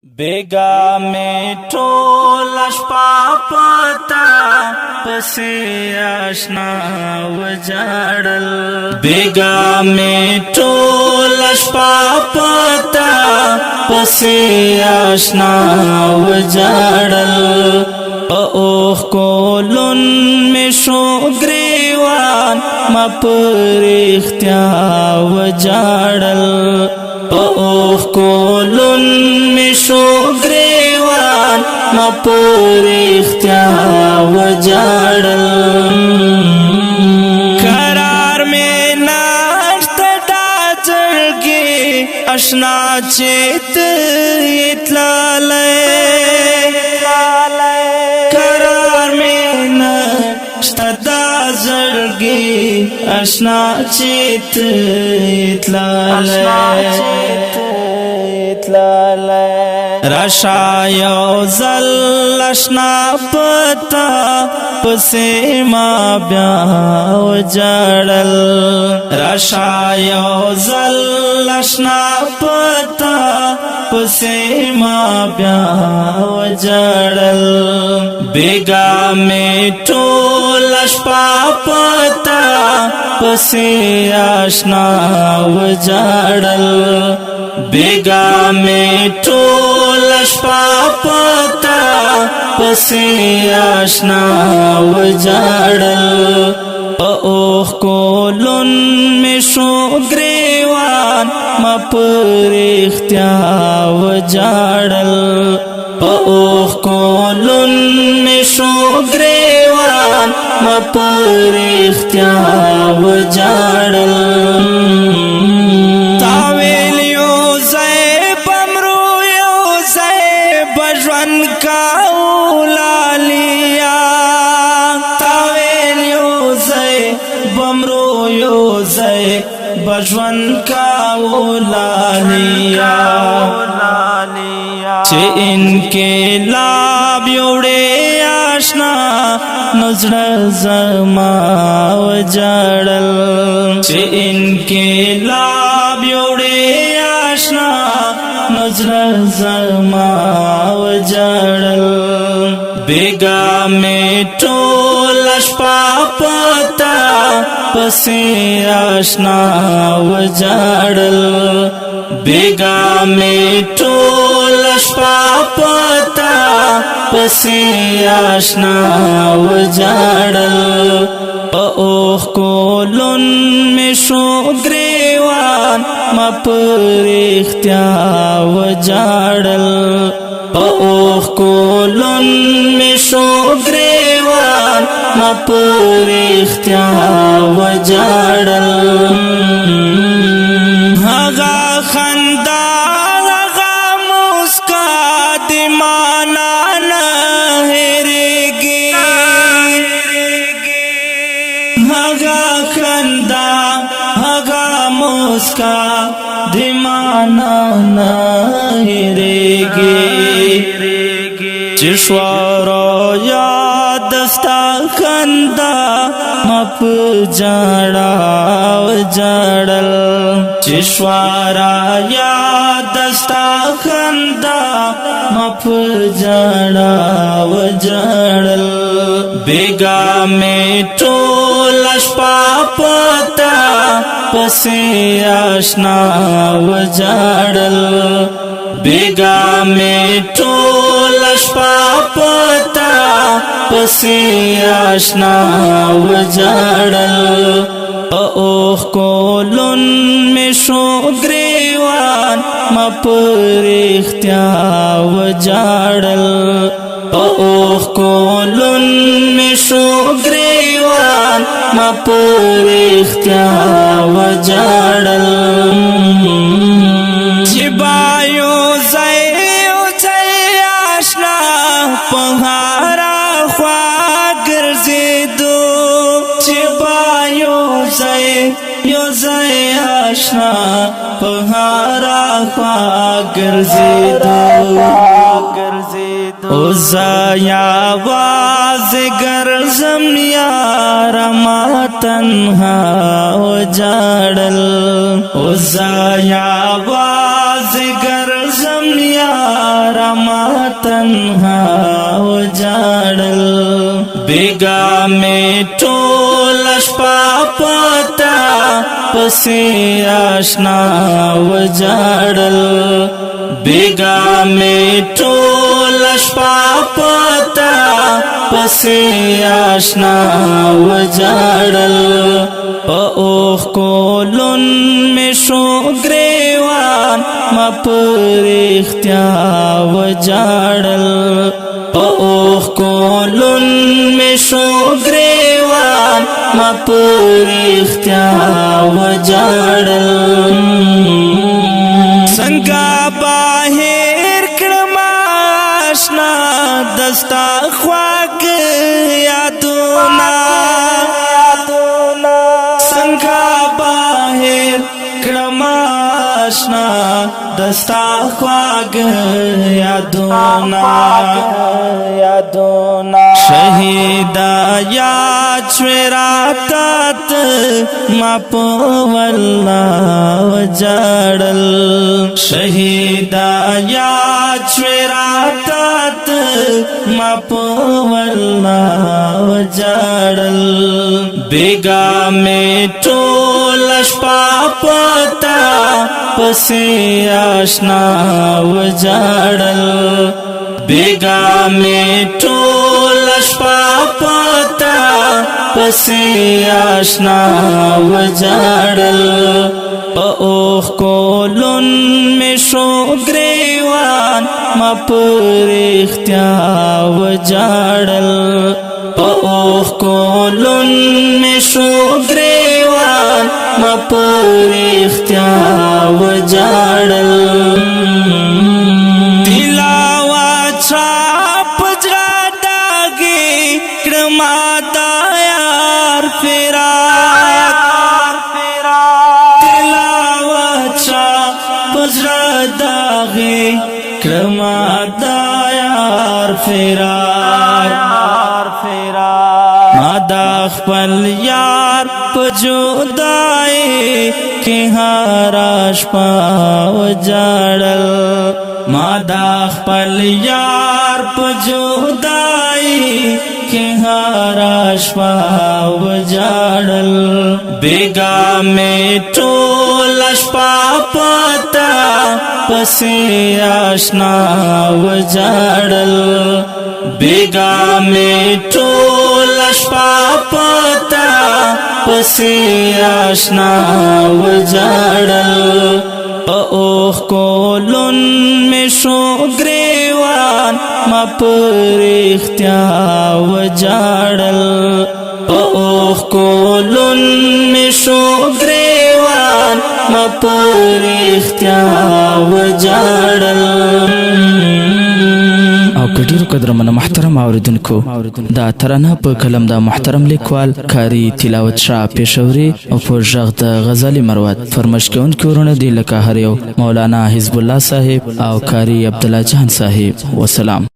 बेगा में ठोल पता पसे आशना वजाड़ल। बेगा में ठोल पता पसे आशना वजाड़ल। ओह कोलुन में शो ग्रेवान मपरिख्त्या वजाड़ल। ओह कोलुन में शो ग्रेवान मपरिख्त्या वजाड़ल। करार में नाश्त डाजड़गे अशना चेत इतलाले। करार में नाश्त डाजड़गे अशना चेत इतलाले। रशायो जल अशना पता पसे माँ ब्याव जड़ल। रशायो जल अशना पता पसे माँ ब्याव जड़ल। बेगा में ठोल पता पसे आशना वजाड़ल। बेगा में ठोल पता पसे आशना वजाड़ल। ओह कोलुन में शो ग्रेवान मपरिख्त्या वजाड़ल। ओह कोलुन में शो ग्रेवान मपरिख्त्या वजाड़ल। बजवन का उलालिया तावेल यो जय बमरो यो जय बजवन का उलालिया। चे इनके लाभ योड़े आशना नजर जमा वजाड़ल। चे इनके लाभ योड़े आशना नजर जमा वजाड़ल। बेगा में ठोल पता पसे आशना वजाड़ल। बेगा में ठोल पता पसे आशना वजाड़ल। ओह कोलुन में शो ग्रेवान मपरिख्त्या वजाड़ल। ओह कोलुन में शो ग्रेवान मपरिख्त्या वजाड़ल। हगा खंदा हगा मुस्का दिमाना नहरेगे। हगा खंदा हगा मुस्का दिमाना नहरेगे। चिश्वारो यादस्ता खंदा मप जड़ा वजाड़ल। चिश्वारा यादस्ता खंदा मप जड़ा वजाड़ल। बेगा में ठोल पता पसे आशना वजाड़ल। बेगा में ठोल पता पसे आशना वजाड़ल। ओह कोलुन में शो ग्रेवान मपरिख्त्या वजाड़ल। ओह कोलुन में शो ग्रेवान मपरिख्त्या वजाड़ल। जिबायो जय आशना पहारा ख्वागर जेदो। जिबायो जय आशना पहारा ख्वागर जेदो। ओ ज़ाया वाज़ गरज़म यारा मा तन्हा वजाड़ल। ओ ज़ाया वाज़ गरज़म यारा بیگا میں ټول شپه پتا پسې آشنا وجاړل بیگا میں ټول شپه پتا پسې آشنا وجاړل په اوښ کولون مې شو ګریوان ما پر اختیا وجاړل په اوښ کولون مې شو ګریوان ما پر اختیا وجاړل څنګه بهر کړم آشنا دستا خواږ یادونه څنګه بهر کړم آشنا دستا خواږ یادونه شهیدا یاد شوی راتات ما په والله وجاړل شهیدا یاد شوی راتات ما په والله وجاړل بیگا میں ټول شپه پتا پسې آشنا وجاړل بیگا میں ټول شپه پتا پسې آشنا وجاړل په اوښ کولون مې شو ګریوان ما پر اختیا وجاړل په اوښ کولون مې شو ګریوان ما پر اختیا وجاړل کړما دا یار فراق ما دا خپل یار په جدای کې هر شپه وجاړل ما دا خپل یار په جدای کې هر شپه وجاړل بیگا میں ټول شپه پتا پسې آشنا وجاړل بیگا میں ټول شپه پتا پسې آشنا وجاړل په اوښ کولون مې شو ګریوان ما پر اختیا وجاړل په اوښ کولون مې شو ګریوان ما پر اختیا وجاړل. او کډیرو قدرمنه محترم اوریدونکو دا ترانه په کلم د محترم لیکوال کاری تلاوت شاه پېښوري او په ژغ د غزالي مروت فرمایش کوونکي ورونه دي لکه هر یو مولانا حزب الله صاحب او کاری عبدالله جان صاحب. وسلام.